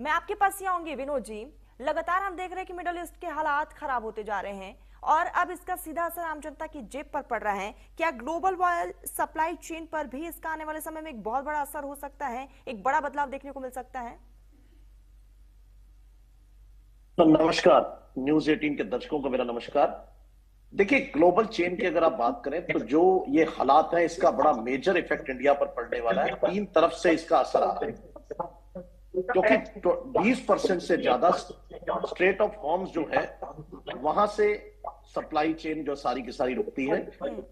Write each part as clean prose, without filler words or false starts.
मैं आपके पास ही आऊंगी विनोद जी। लगातार हम देख रहे हैं कि मिडल ईस्ट के हालात खराब होते जा रहे हैं और अब इसका सीधा असर आम जनता की जेब पर पड़ रहा है। क्या ग्लोबल ऑयल सप्लाई चेन पर भी इसका आने वाले समय में एक बहुत बड़ा असर हो सकता है, एक बड़ा बदलाव देखने को मिल सकता है? तो नमस्कार, न्यूज 18 के दर्शकों को मेरा नमस्कार। देखिए, ग्लोबल चेन की अगर आप बात करें तो जो ये हालात है इसका बड़ा मेजर इफेक्ट इंडिया पर पड़ने वाला है। तीन तरफ से इसका असर आ रहा है, क्योंकि 20% से ज्यादा स्ट्रेट ऑफ हॉर्मुज जो है वहां से सप्लाई चेन जो सारी की सारी रुकती है।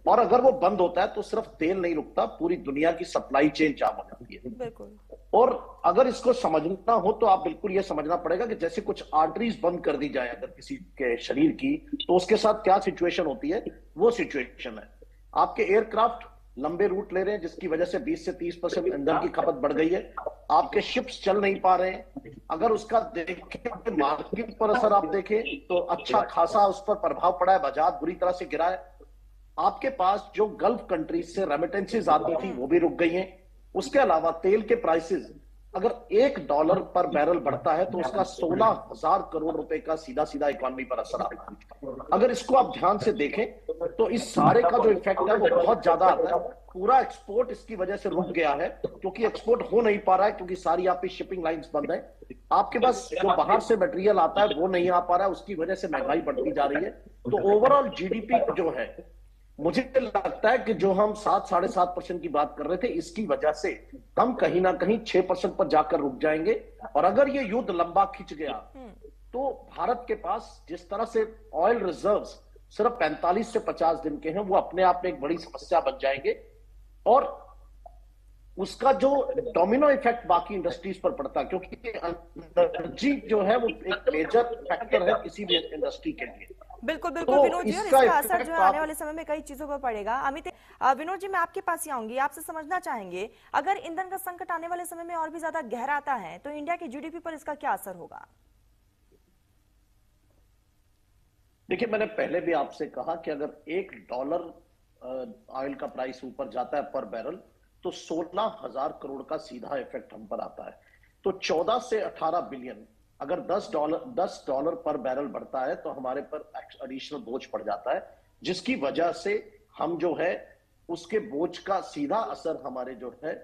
और अगर वो बंद होता है तो सिर्फ तेल नहीं रुकता, पूरी दुनिया की सप्लाई चेन जाम हो जाती है। बिल्कुल। और अगर इसको समझना हो तो आप बिल्कुल ये समझना पड़ेगा कि जैसे कुछ आर्टरीज बंद कर दी जाए अगर किसी के शरीर की, तो उसके साथ क्या सिचुएशन होती है, वो सिचुएशन है। आपके एयरक्राफ्ट लंबे रूट ले रहे हैं जिसकी वजह से 20 से 30% ईंधन की खपत बढ़ गई है। आपके शिप्स चल नहीं पा रहे हैं। अगर उसका देखें मार्केट पर असर आप देखें तो अच्छा खासा उस पर प्रभाव पड़ा है, बाजार बुरी तरह से गिरा है। आपके पास जो गल्फ कंट्रीज से रेमिटेंसेज आती थी वो भी रुक गई हैं। उसके अलावा तेल के प्राइसेस अगर $1 पर बैरल बढ़ता है तो उसका 16,000 करोड़ रुपए का सीधा सीधा इकोनॉमी पर असर आता है। अगर इसको आप ध्यान से देखें तो इस सारे का जो इफेक्ट है वो बहुत ज्यादा आता है। पूरा एक्सपोर्ट इसकी वजह से रुक गया है, क्योंकि एक्सपोर्ट हो नहीं पा रहा है, क्योंकि सारी आपकी शिपिंग लाइंस बंद है। आपके पास जो बाहर से मटेरियल आता है वो नहीं आ पा रहा है, उसकी वजह से महंगाई बढ़ती जा रही है। तो ओवरऑल जीडीपी जो है, मुझे लगता है कि जो हम 7-7.5% की बात कर रहे थे, इसकी वजह से हम कहीं ना कहीं 6% पर जाकर रुक जाएंगे। और अगर ये युद्ध लंबा खिंच गया तो भारत के पास जिस तरह से ऑयल रिजर्व्स सिर्फ 45 से 50 दिन के हैं, वो अपने आप में एक बड़ी समस्या बन जाएंगे। और उसका जो डोमिनो इफेक्ट बाकी इंडस्ट्रीज पर पड़ता है, क्योंकि एनर्जी जो है वो एक मेजर फैक्टर है किसी भी इंडस्ट्री के लिए। बिल्कुल बिल्कुल तो विनोद जी, और इसका इसका असर जो इफेक्ट है आने आप वाले समय में कई चीजों पर पड़ेगा। अमित, विनोद जी मैं आपके पास ही आऊंगी, आपसे समझना चाहेंगे अगर ईंधन का संकट आने वाले समय में और भी ज्यादा गहराता है तो इंडिया की जीडीपी पर इसका क्या असर होगा? देखिए, मैंने पहले भी आपसे कहा कि अगर $1 ऑयल का प्राइस ऊपर जाता है पर बैरल तो 16,000 करोड़ का सीधा इफेक्ट हम पर आता है। तो 14 से 18 बिलियन, अगर $10 पर बैरल बढ़ता है तो हमारे पर एडिशनल बोझ पड़ जाता है, जिसकी वजह से हम जो है उसके बोझ का सीधा असर हमारे जो है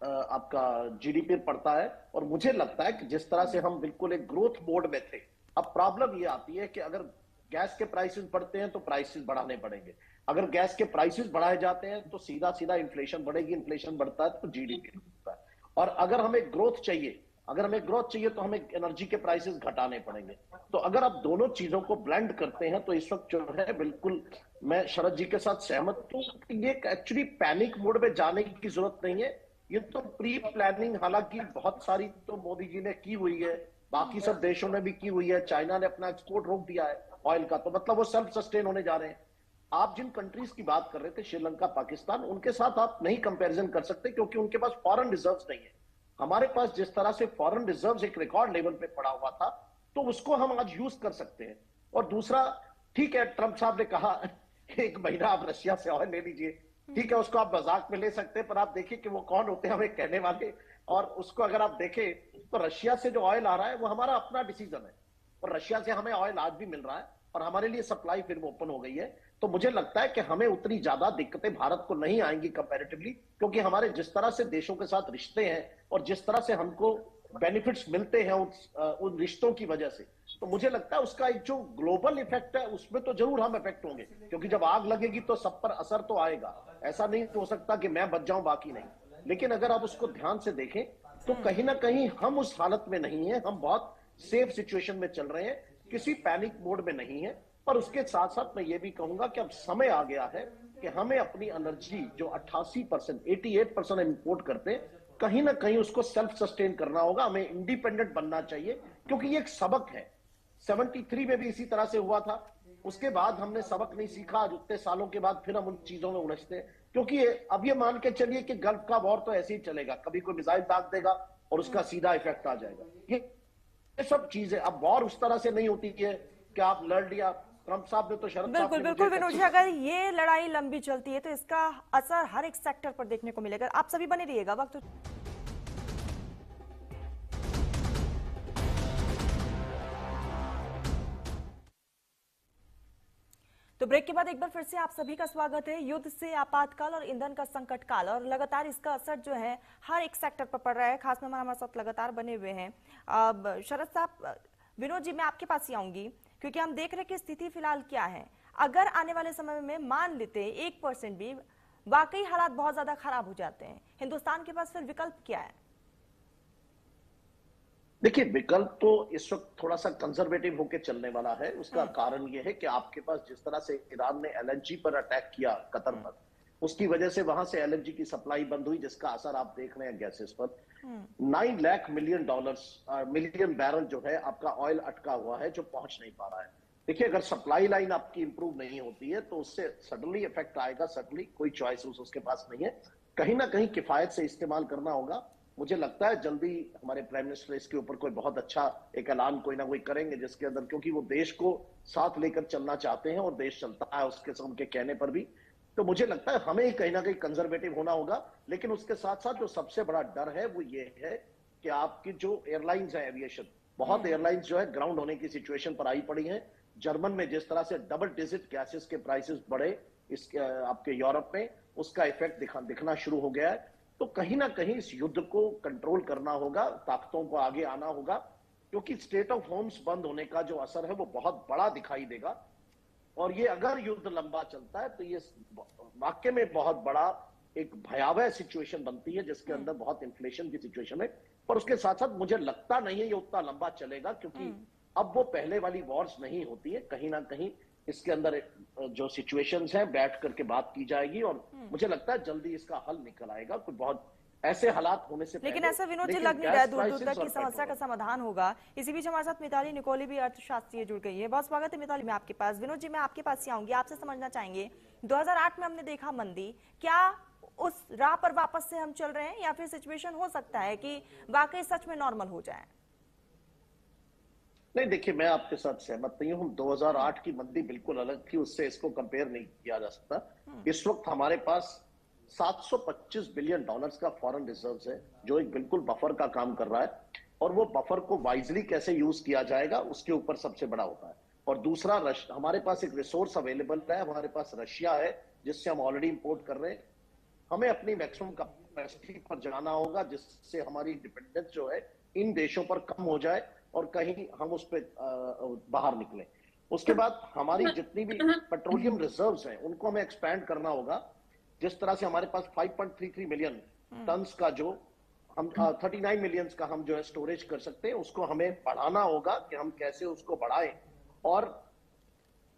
आपका जीडीपी पर पड़ता है। और मुझे लगता है कि जिस तरह से हम बिल्कुल एक ग्रोथ मोड में थे, अब प्रॉब्लम ये आती है कि अगर गैस के प्राइसेस बढ़ते हैं तो प्राइसेस बढ़ाने पड़ेंगे। अगर गैस के प्राइसेस बढ़ाए जाते हैं तो सीधा सीधा इन्फ्लेशन बढ़ेगी, इन्फ्लेशन बढ़ता है तो जीडीपी बढ़ता है। और अगर हमें ग्रोथ चाहिए तो हमें एनर्जी के प्राइसेस घटाने पड़ेंगे। तो अगर आप दोनों चीजों को ब्लेंड करते हैं तो इस वक्त जो है बिल्कुल मैं शरद जी के साथ सहमत हूं कि ये एक्चुअली पैनिक मोड में जाने की जरूरत नहीं है। ये तो प्री प्लानिंग हालांकि बहुत सारी तो मोदी जी ने की हुई है, बाकी सब देशों ने भी की हुई है। चाइना ने अपना एक्सपोर्ट रोक दिया है ऑयल का, तो मतलब वो सेल्फ सस्टेन होने जा रहे हैं। आप जिन कंट्रीज की बात कर रहे थे, श्रीलंका, पाकिस्तान, उनके साथ आप नहीं कंपैरिजन कर सकते क्योंकि उनके पास फॉरेन रिजर्व्स नहीं है। हमारे पास जिस तरह से फॉरेन रिजर्व्स एक रिकॉर्ड लेवल पे पड़ा हुआ था, तो उसको हम आज यूज कर सकते हैं। और दूसरा, ठीक है, ट्रंप साहब ने कहा 1 महीना आप रशिया से ऑयल ले लीजिए, ठीक है, उसको आप मजाक में ले सकते हैं, पर आप देखिए कि वो कौन होते हैं हमें कहने वाले। और उसको अगर आप देखें तो रशिया से जो ऑयल आ रहा है वो हमारा अपना डिसीजन है, और रशिया से हमें ऑयल आज भी मिल रहा है और हमारे लिए सप्लाई फिर ओपन हो गई है। तो मुझे लगता है कि हमें उतनी ज्यादा दिक्कतें भारत को नहीं आएंगी कंपैरेटिवली, क्योंकि हमारे जिस तरह से देशों के साथ रिश्ते हैं और जिस तरह से हमको बेनिफिट्स मिलते हैं उन रिश्तों की वजह से, तो मुझे लगता है उसका एक जो ग्लोबल इफेक्ट है उसमें तो जरूर हम इफेक्ट होंगे, क्योंकि जब आग लगेगी तो सब पर असर तो आएगा। ऐसा नहीं हो सकता कि मैं बच जाऊं बाकी नहीं। लेकिन अगर आप उसको ध्यान से देखें तो कहीं ना कहीं हम उस हालत में नहीं है, हम बहुत सेफ सिचुएशन में चल रहे हैं, किसी पैनिक मोड में नहीं है। पर उसके साथ साथ मैं ये भी कहूंगा कि अब समय आ गया है कि हमें अपनी एनर्जी जो 88%, 88% इंपोर्ट करते हैं, कहीं ना कहीं उसको सेल्फ सस्टेन करना होगा। हमें इंडिपेंडेंट बनना चाहिए, क्योंकि ये एक सबक है। 73 में भी इसी तरह से हुआ था, उसके बाद हमने सबक नहीं सीखा। आज उतने सालों के बाद फिर हम उन चीजों में उलझते हैं, क्योंकि अब ये मान के चलिए कि गल्फ का वॉर तो ऐसे ही चलेगा, कभी कोई मिसाइल दाग देगा और उसका सीधा इफेक्ट आ जाएगा। ये सब चीजें अब वॉर उस तरह से नहीं होती है कि आप लड़ लिया। ट्रंप साहब ने तो, शरद साहब बिल्कुल ने बिल्कुल मुझे विनोद जी, अगर ये लड़ाई लंबी चलती है तो इसका असर हर एक सेक्टर पर देखने को मिलेगा। आप सभी बने रहिएगा, वक्त तो ब्रेक के बाद एक बार फिर से आप सभी का स्वागत है। युद्ध से आपातकाल और ईंधन का संकट काल, और लगातार इसका असर जो है हर एक सेक्टर पर पड़ रहा है। खास मेहमान हमारे साथ लगातार बने हुए हैं। अब शरद साहब, विनोद जी, मैं आपके पास ही आऊंगी, क्योंकि हम देख रहे हैं कि स्थिति फिलहाल क्या है। अगर आने वाले समय में मान लेते हैं 1% भी वाकई हालात बहुत ज्यादा खराब हो जाते हैं, हिंदुस्तान के पास फिर विकल्प क्या है? देखिए, विकल्प तो इस वक्त थोड़ा सा कंजर्वेटिव होकर चलने वाला है। उसका कारण यह है कि आपके पास जिस तरह से ईरान ने एलएनजी पर अटैक किया, कतर पर, उसकी वजह से वहां से एलएनजी की सप्लाई बंद हुई, जिसका असर आप देख रहे हैं गैसेस पर। 9 लाख मिलियन बैरल जो है आपका ऑयल अटका हुआ है, जो पहुंच नहीं पा रहा है। देखिए, अगर सप्लाई लाइन आपकी इंप्रूव नहीं होती है तो उससे सडनली इफेक्ट आएगा। सडनली कोई चॉइस उसके पास नहीं है, कहीं ना कहीं किफायत से इस्तेमाल करना होगा। मुझे लगता है जल्दी हमारे प्राइम मिनिस्टर इसके ऊपर कोई बहुत अच्छा एक ऐलान कोई ना कोई करेंगे, जिसके अंदर, क्योंकि वो देश को साथ लेकर चलना चाहते हैं और देश चलता है उनके कहने पर भी। तो मुझे लगता है हमें कहीं ना कहीं कंजर्वेटिव होना होगा। लेकिन उसके साथ साथ जो सबसे बड़ा डर है वो ये है कि आपकी जो एयरलाइंस है, एविएशन, बहुत एयरलाइंस जो है ग्राउंड होने की सिचुएशन पर आई पड़ी है। जर्मन में जिस तरह से डबल डिजिट गैसेस के प्राइसेस बढ़े इस आपके यूरोप में, उसका इफेक्ट दिखना शुरू हो गया है। तो कहीं ना कहीं इस युद्ध को कंट्रोल करना होगा, ताकतों को आगे आना होगा, क्योंकि स्टेट ऑफ होम्स बंद होने का जो असर है वो बहुत बड़ा दिखाई देगा। और ये अगर युद्ध लंबा चलता है तो ये वाकई में बहुत बड़ा एक भयावह सिचुएशन बनती है, जिसके अंदर बहुत इन्फ्लेशन की सिचुएशन है। पर उसके साथ साथ मुझे लगता नहीं है ये उतना लंबा चलेगा, क्योंकि अब वो पहले वाली वॉर्स नहीं होती है। कहीं ना कहीं इसके अंदर जो सिचुएशंस हैं बैठ करके बात की जाएगी, और मुझे लगता है जल्दी इसका हल निकल आएगा। कोई बहुत ऐसे हालात होने से लेकिन पहले, ऐसा विनोद जी लेकिन लग नहीं रहा है गैस दूर दूर प्राइसेस तक और की समस्या का पेट्रोल। समाधान होगा। इसी बीच हमारे साथ मिताली निकोली भी अर्थशास्त्री जुड़ गई है। बहुत स्वागत है मिताली, मैं आपके पास। विनोद जी, मैं आपके पास ही आऊंगी, आपसे समझना चाहेंगे 2008 में हमने देखा मंदी, क्या उस राह पर वापस से हम चल रहे हैं, या फिर सिचुएशन हो सकता है कि वाकई सच में नॉर्मल हो जाए? नहीं, देखिए, मैं आपके साथ सहमत नहीं हूं। 2008 की मंदी बिल्कुल अलग थी, उससे इसको कंपेयर नहीं किया जा सकता। इस वक्त हमारे पास 725 बिलियन डॉलर्स का फॉरेन रिजर्व्स है, जो एक बिल्कुल बफर का काम कर रहा है। और वो बफर को वाइजली कैसे यूज किया जाएगा उसके ऊपर सबसे बड़ा होता है। और दूसरा, हमारे पास एक रिसोर्स अवेलेबल है, हमारे पास रशिया है, जिससे हम ऑलरेडी इंपोर्ट कर रहे हैं। हमें अपनी मैक्सिमम कैपेसिटी पर जाना होगा, जिससे हमारी डिपेंडेंस जो है इन देशों पर कम हो जाए और कहीं हम उस पर बाहर निकले। उसके बाद हमारी जितनी भी पेट्रोलियम रिजर्व्स हैं उनको हमें एक्सपैंड करना होगा। जिस तरह से हमारे पास 5.33 मिलियन टन्स का जो हम 39 मिलियंस का हम जो है स्टोरेज कर सकते हैं, उसको हमें बढ़ाना होगा कि हम कैसे उसको बढ़ाएं। और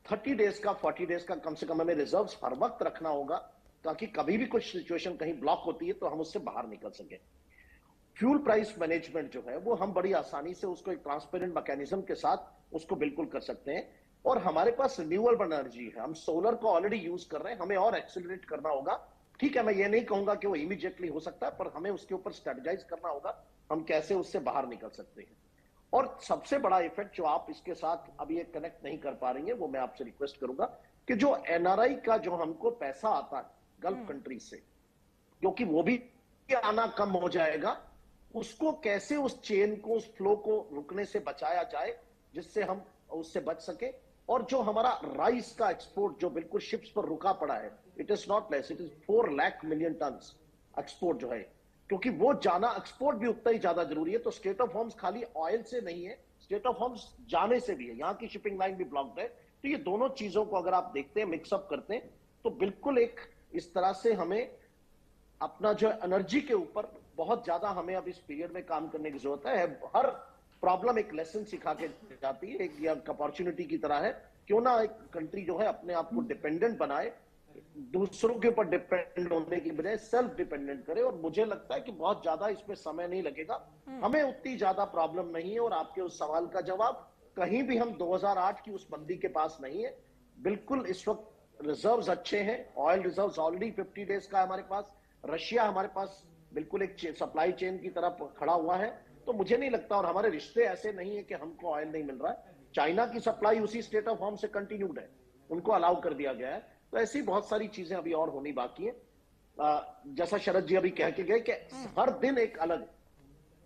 30 डेज का 40 डेज का कम से कम हमें रिजर्व्स हर वक्त रखना होगा, ताकि कभी भी कुछ सिचुएशन कहीं ब्लॉक होती है तो हम उससे बाहर निकल सके। फ्यूल प्राइस मैनेजमेंट जो है वो हम बड़ी आसानी से उसको एक ट्रांसपेरेंट मैकेनिज्म के साथ उसको बिल्कुल कर सकते हैं। और हमारे पास रिन्यूएबल एनर्जी है, हम सोलर को ऑलरेडी यूज कर रहे हैं, हमें और एक्सेलरेट करना होगा। ठीक है, मैं ये नहीं कहूंगा कि वो इमीडिएटली हो सकता है, पर हमें उसके ऊपर स्ट्रेटेजाइज करना होगा हम कैसे उससे बाहर निकल सकते हैं। और सबसे बड़ा इफेक्ट जो आप इसके साथ अभी ये कनेक्ट नहीं कर पा रही है, वो मैं आपसे रिक्वेस्ट करूंगा कि जो एनआरआई का जो हमको पैसा आता है गल्फ कंट्री से, क्योंकि वो भी आना कम हो जाएगा, उसको कैसे उस चेन को, उस फ्लो को रुकने से बचाया जाए, जिससे हम उससे बच सके। और जो हमारा राइस का एक्सपोर्ट जो बिल्कुल शिप्स पर रुका पड़ा है, it is not less, it is 4 lakh million tonne export जो है, क्योंकि वो जाना एक्सपोर्ट भी उतना ही ज्यादा जरूरी है। तो स्टेट ऑफ होम्स खाली ऑयल से नहीं है, स्टेट ऑफ होम्स जाने से भी है, यहाँ की शिपिंग लाइन भी ब्लॉक्ड है। तो ये दोनों चीजों को अगर आप देखते हैं, मिक्सअप करते हैं, तो बिल्कुल एक इस तरह से हमें अपना जो एनर्जी के ऊपर बहुत ज्यादा हमें अब इस पीरियड में काम करने की जरूरत है। हर प्रॉब्लम एक लेसन सिखा के जाती है, एक अपॉर्चुनिटी की तरह है। क्यों ना एक कंट्री जो है अपने आप को डिपेंडेंट बनाए, दूसरों के ऊपर डिपेंड होने की बजाय सेल्फ डिपेंडेंट करे। और मुझे लगता है कि बहुत ज्यादा इसमें समय नहीं लगेगा, हमें उतनी ज्यादा प्रॉब्लम नहीं है। और आपके उस सवाल का जवाब, कहीं भी हम 2008 की उस मंदी के पास नहीं है। बिल्कुल इस वक्त रिजर्व्स अच्छे हैं, ऑयल रिजर्व्स ऑलरेडी 50 डेज का है हमारे पास। रशिया हमारे पास बिल्कुल एक सप्लाई चेन की तरह खड़ा हुआ है। तो मुझे नहीं लगता, और हमारे रिश्ते ऐसे नहीं है कि हमको ऑयल नहीं मिल रहा है। चाइना की सप्लाई उसी स्टेट ऑफ होम से कंटिन्यूड है, उनको अलाउ कर दिया गया है। तो ऐसी बहुत सारी चीजें अभी और होनी बाकी है। जैसा शरद जी अभी कह के गए कि हर दिन एक अलग,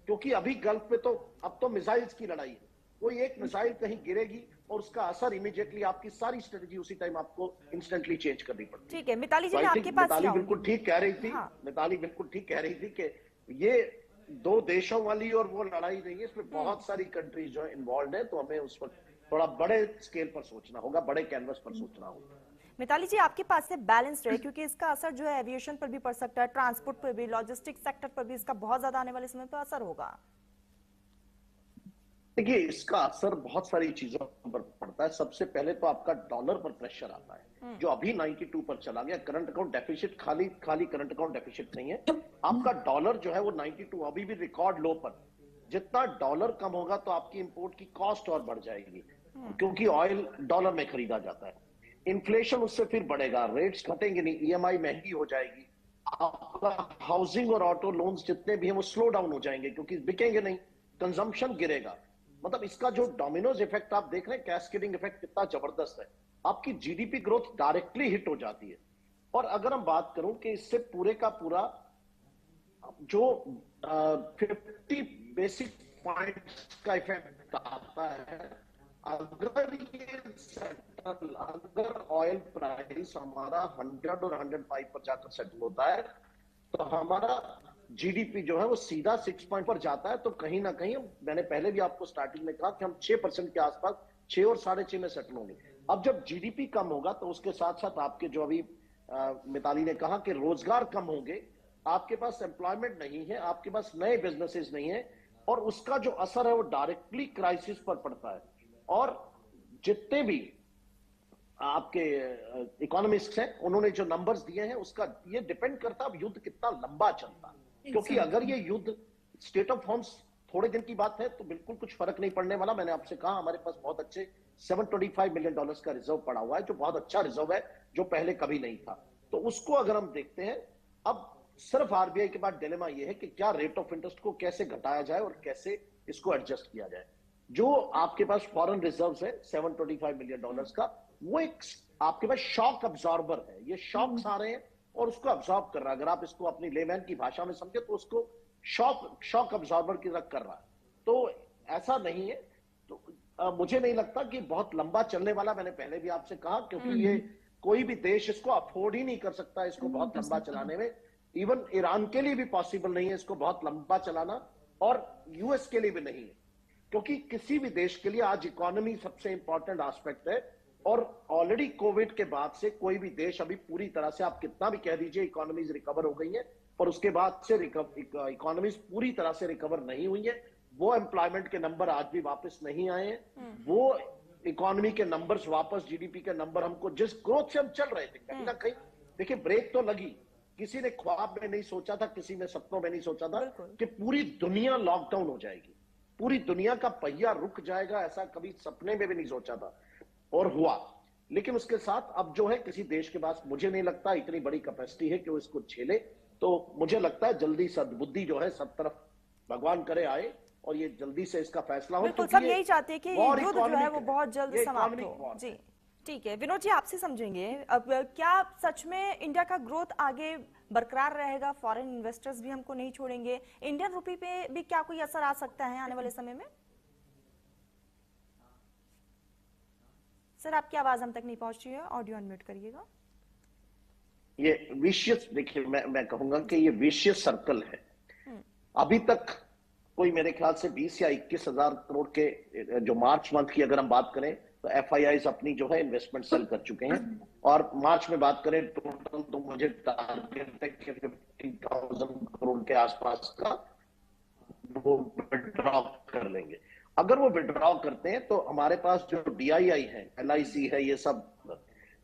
क्योंकि अभी गल्फ में तो अब तो मिसाइल्स की लड़ाई है। कोई एक मिसाइल कहीं गिरेगी और उसका असर इमीडिएटली आपकी सारी स्ट्रेटजी उसी टाइम आपको इंस्टेंटली चेंज करनी पड़ती है। ठीक है, मिताली जी तो मैं आई आपके थिंक पास ही मिताली आऊंगी। बिल्कुल ठीक कह रही थी। हाँ। मिताली बिल्कुल ठीक कह रही थी कि ये दो देशों वाली और वो लड़ाई नहीं है, इसमें बहुत सारी कंट्रीज जो है इन्वॉल्व है, तो हमें उस वक्त थोड़ा बड़े स्केल पर सोचना होगा, बड़े कैनवस पर सोचना होगा। मिताली जी आपके पास से बैलेंस्ड है, क्योंकि इसका असर जो है एविएशन पर भी पड़ सकता है, ट्रांसपोर्ट पर भी, लॉजिस्टिक सेक्टर पर भी इसका बहुत ज्यादा आने वाले समय पर असर होगा। देखिए, इसका असर बहुत सारी चीजों पर पड़ता है। सबसे पहले तो आपका डॉलर पर प्रेशर आता है, जो अभी 92 पर चला गया। करंट अकाउंट डेफिसिट खाली खाली करंट अकाउंट डेफिसिट नहीं है, आपका डॉलर जो है वो 92 अभी भी रिकॉर्ड लो पर। जितना डॉलर कम होगा तो आपकी इंपोर्ट की कॉस्ट और बढ़ जाएगी, क्योंकि ऑयल डॉलर में खरीदा जाता है। इन्फ्लेशन उससे फिर बढ़ेगा, रेट्स घटेंगे नहीं, ईएमआई महंगी हो जाएगी, आपका हाउसिंग और ऑटो लोन्स जितने भी हैं वो स्लो डाउन हो जाएंगे क्योंकि बिकेंगे नहीं, कंजम्पशन गिरेगा। मतलब इसका जो डोमिनोज इफेक्ट आप देख रहे हैं, कैस्केडिंग इफेक्ट कितना जबरदस्त है, आपकी जीडीपी ग्रोथ डायरेक्टली हिट हो जाती है। और अगर हम बात करूं कि इससे पूरे का पूरा जो 50 बेसिक पॉइंट्स का इफेक्ट आता है, अगर ये सेटल, अगर ऑयल प्राइस हमारा 100 और 105 पर जाकर सेटल होता है तो हमारा जीडीपी जो है वो सीधा 6 पॉइंट पर जाता है। तो कहीं ना कहीं, मैंने पहले भी आपको स्टार्टिंग में कहा कि हम 6% के आसपास, 6 और 6.5 में सेटल होंगे। अब जब जीडीपी कम होगा तो उसके साथ साथ आपके जो अभी मिताली ने कहा कि रोजगार कम होंगे, आपके पास एम्प्लॉयमेंट नहीं है, आपके पास नए बिजनेसेस नहीं है, और उसका जो असर है वो डायरेक्टली क्राइसिस पर पड़ता है। और जितने भी आपके इकोनॉमिस्ट हैं, उन्होंने जो नंबर्स दिए हैं उसका ये डिपेंड करता है अब युद्ध कितना लंबा चलता है। क्योंकि अगर ये युद्ध स्टेट ऑफ होम्स थोड़े दिन की बात है तो बिल्कुल कुछ फर्क नहीं पड़ने वाला। मैंने आपसे कहा हमारे पास बहुत अच्छे $725 मिलियन का रिजर्व पड़ा हुआ है, जो बहुत अच्छा रिजर्व है, जो पहले कभी नहीं था। तो उसको अगर हम देखते हैं, अब सिर्फ आरबीआई के बाद डिलेमा ये है कि क्या रेट ऑफ इंटरेस्ट को कैसे घटाया जाए और कैसे इसको एडजस्ट किया जाए। जो आपके पास फॉरेन रिजर्व्स है $725 मिलियन का, वो एक आपके पास शॉक अब्जॉर्बर है। ये शॉक्स आ रहे हैं और उसको अब्जॉर्ब कर रहा है। अगर आप इसको अपनी लेमैन की भाषा में समझे तो उसको शॉक अब्जॉर्बर की तरह कर रहा है। तो ऐसा नहीं है। तो मुझे नहीं लगता कि बहुत लंबा चलने वाला, मैंने पहले भी आपसे कहा, क्योंकि ये कोई भी देश इसको अफोर्ड ही नहीं कर सकता इसको बहुत लंबा चलाने में। इवन ईरान के लिए भी पॉसिबल नहीं है इसको बहुत लंबा चलाना, और यूएस के लिए भी नहीं है, क्योंकि किसी भी देश के लिए आज इकोनॉमी सबसे इंपॉर्टेंट एस्पेक्ट है। और ऑलरेडी कोविड के बाद से कोई भी देश अभी पूरी तरह से, आप कितना भी कह दीजिए इकोनॉमीज रिकवर हो गई है, पर उसके बाद से इकोनॉमीज पूरी तरह से रिकवर नहीं हुई है। वो एम्प्लॉयमेंट के नंबर आज भी वापस नहीं आए हैं, वो इकोनॉमी के नंबर्स वापस, जीडीपी के नंबर हमको जिस ग्रोथ से हम चल रहे थे, कहीं ना कहीं देखिए ब्रेक तो लगी। किसी ने ख्वाब में नहीं सोचा था, किसी ने सपनों में नहीं सोचा था कि पूरी दुनिया लॉकडाउन हो जाएगी, पूरी दुनिया का पहिया रुक जाएगा, ऐसा कभी सपने में भी नहीं सोचा था, और हुआ। लेकिन उसके साथ अब जो है, किसी देश के पास मुझे नहीं लगता इतनी बड़ी कैपेसिटी है कि वो इसको झेले। तो मुझे लगता है जल्दी सद्बुद्धि जो है सब तरफ भगवान करे आए और ये जल्दी से इसका फैसला हो। बिल्कुल, सब यही चाहते हैं कि युद्ध जो है वो बहुत जल्द समाप्त हो। जी ठीक है, विनोद जी आपसे समझेंगे, अब क्या सच में इंडिया का ग्रोथ आगे बरकरार रहेगा, फॉरेन इन्वेस्टर्स भी हमको नहीं छोड़ेंगे, इंडियन रुपी पे भी क्या कोई असर आ सकता है आने वाले समय में? सर आपकी आवाज हम तक नहीं पहुंच रही है, ऑडियो अनम्यूट करिएगा। ये विशियस, देखिए मैं कहूंगा कि ये विशियस सर्कल है। अभी तक कोई मेरे ख्याल से 20 या 21 हजार करोड़ के, जो मार्च मंथ की अगर हम बात करें तो एफआईआईज अपनी जो है इन्वेस्टमेंट सेल कर चुके हैं, और मार्च में बात करें टोटल तो मुझे टारगेट है कि 50,000 करोड़ के आसपास का वो विड्रॉ कर लेंगे। अगर वो विड्रॉ करते हैं तो हमारे पास जो डीआईआई है, एलआईसी है, ये सब।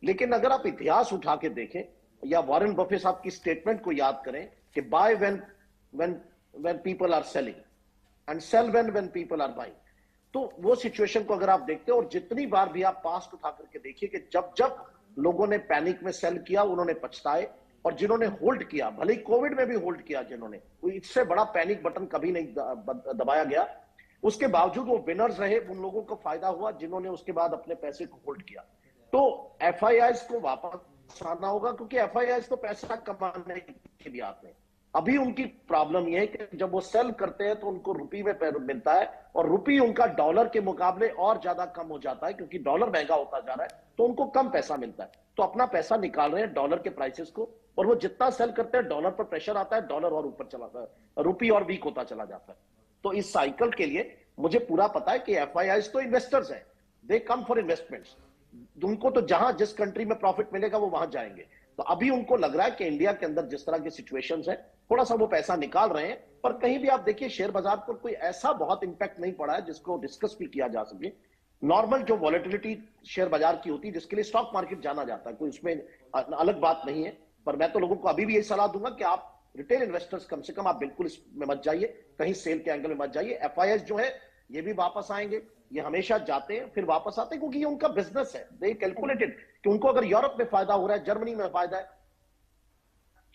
लेकिन अगर आप इतिहास उठा के देखें या वॉरेन बफे साहब की स्टेटमेंट को याद करें कि buy when people are selling and sell when people are buying, तो वो सिचुएशन को अगर आप देखते हो, और जितनी बार भी आप पास्ट उठा करके देखिए कि जब जब लोगों ने पैनिक में सेल किया उन्होंने पछताए, और जिन्होंने होल्ड किया, भले ही कोविड में भी होल्ड किया जिन्होंने, इससे बड़ा पैनिक बटन कभी नहीं दबाया गया, उसके बावजूद वो विनर्स रहे। उन लोगों को फायदा हुआ जिन्होंने उसके बाद अपने पैसे को होल्ड किया। तो एफआईआईज को वापस आना होगा, क्योंकि एफआईआईज तो पैसा कमाने के लिए आते हैं, अभी उनकी प्रॉब्लम यह है कि जब वो सेल करते हैं तो उनको रुपी में मिलता है, और रुपी उनका डॉलर के मुकाबले और ज्यादा कम हो जाता है, क्योंकि डॉलर महंगा होता जा रहा है तो उनको कम पैसा मिलता है। तो अपना पैसा निकाल रहे हैं डॉलर के प्राइसेस को, और वो जितना सेल करते हैं डॉलर पर प्रेशर आता है, डॉलर और ऊपर चला जाता है, रुपी और वीक होता चला जाता है। तो इस साइकिल के लिए मुझे पूरा पता है कि एफआईआईज तो इन्वेस्टर्स हैं, दे कम फॉर इन्वेस्टमेंट्स। उनको तो जहां जिस कंट्री में प्रॉफिट मिलेगा वो वहां जाएंगे। तो अभी उनको लग रहा है कि इंडिया के अंदर जिस तरह की सिचुएशंस है, थोड़ा सा वो पैसा निकाल रहे हैं। पर कहीं भी आप देखिए शेयर बाजार पर कोई ऐसा बहुत इंपैक्ट नहीं पड़ा है जिसको डिस्कस भी किया जा सके। नॉर्मल जो वॉलेटिलिटी शेयर बाजार की होती है, जिसके लिए स्टॉक मार्केट जाना जाता है, कोई उसमें अलग बात नहीं है। पर मैं तो लोगों को अभी भी यही सलाह दूंगा कि आप रिटेल इन्वेस्टर्स कम से कम आप बिल्कुल इसमें मत जाइए, कहीं सेल के एंगल में मत जाइए। एफआईआई जो है ये भी वापस आएंगे, ये हमेशा जाते हैं फिर वापस आते हैं, क्योंकि ये उनका बिजनेस है। दे कैलकुलेटेड कि उनको अगर यूरोप में फायदा हो रहा है, जर्मनी में फायदा है,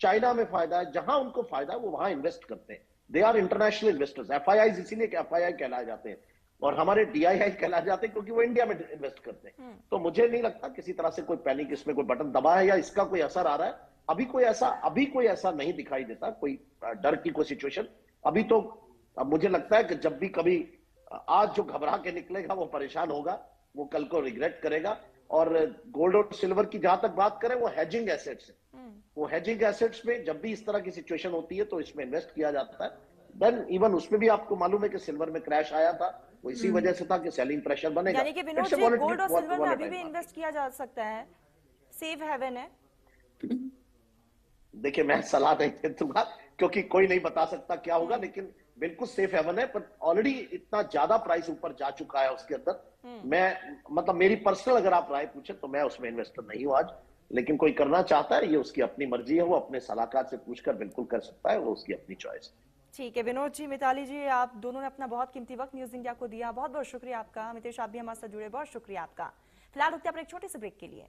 चाइना में फायदा है, जहां उनको फायदा है वो वहां इन्वेस्ट करते हैं। They are international investors. FII इसीलिए एफआईआई कहलाए जाते हैं, और हमारे डीआईआई कहलाए जाते हैं क्योंकि वो इंडिया में इन्वेस्ट करते हैं। तो मुझे नहीं लगता किसी तरह से कोई पैनिक, इसमें कोई बटन दबा है या इसका कोई असर आ रहा है। अभी कोई ऐसा नहीं दिखाई देता, कोई डर की कोई सिचुएशन अभी तो। अब मुझे लगता है कि जब भी कभी आज जो घबरा के निकलेगा वो परेशान होगा, वो कल को रिग्रेट करेगा। और गोल्ड और सिल्वर की जहां तक बात करें, वो हेजिंग एसेट्स है। वो हेजिंग एसेट्स में जब भी इस तरह की सिचुएशन होती है तो इसमें इन्वेस्ट किया जाता है। देन इवन उसमें भी आपको मालूम है कि सिल्वर में क्रैश आया था, वो इसी वजह से था कि सेलिंग प्रेशर बनेगा। यानी कि विनोद जी, गोल्ड और सिल्वर में अभी भी इन्वेस्ट किया जा सकता है, सेफ हेवन है। देखिए मैं सलाह नहीं दे दूंगा क्योंकि कोई नहीं बता सकता क्या होगा, लेकिन बिल्कुल सेफ हेवन है। पर ऑलरेडी इतना ज्यादा प्राइस ऊपर जा चुका है उसके अंदर। मैं मतलब मेरी पर्सनल अगर आप राय पूछे तो मैं उसमें इन्वेस्टर नहीं हूं आज, लेकिन कोई करना चाहता है ये उसकी अपनी मर्जी है, वो अपने सलाहकार से पूछकर बिल्कुल कर सकता है, वो उसकी अपनी चॉइस। ठीक है विनोद जी, मिताली जी, आप दोनों ने अपना बहुत कीमती वक्त न्यूज इंडिया को दिया, बहुत बहुत शुक्रिया आपका। मितेश, आप भी हमारे साथ जुड़े, बहुत शुक्रिया आपका। फिलहाल रुकते हैं अपने एक छोटे से ब्रेक के लिए।